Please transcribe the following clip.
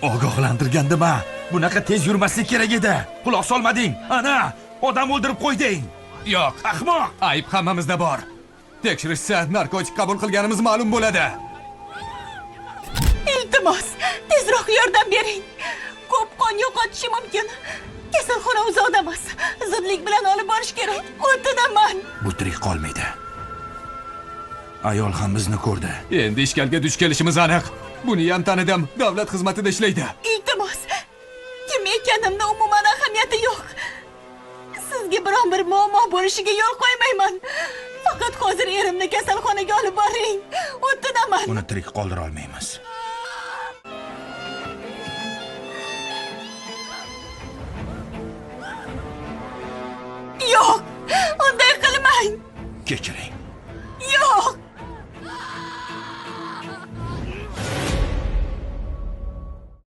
Ogohlantirgandima. Bunaqa tez yurmaslik kerak edi. Quloq solmading. Ana, odam o'ldirib qo'yding. Yo'q, ahmoq. Ayb hammamizda bor. Tekshirishsa, narkotik qabul qilganimiz ma'lum bo'ladi. Iltimos, tezroq yordam bering. Ko'p qon yo'qotishi mumkin. Kasalxona uzoqda emas. Zudlik bilan olib borish kerak. O'tinaman. Bu tirik qolmaydi. Ayol ham bizni ko'rdi. Endi ishkalga duch kelishimiz aniq. Buni ham tanidim. Davlat xizmatida ishlaydi. Iltimos, kim ekanimni umuman ahamiyati yo'q. Sizga biron bir muammo bo'lishiga yo'l qo'ymayman. Faqat hozir erimni kasalxonaga olib boring. O'tinaman. Uni tirik qoldira olmaymiz. Yo'q, unday qilmang. Kechiring.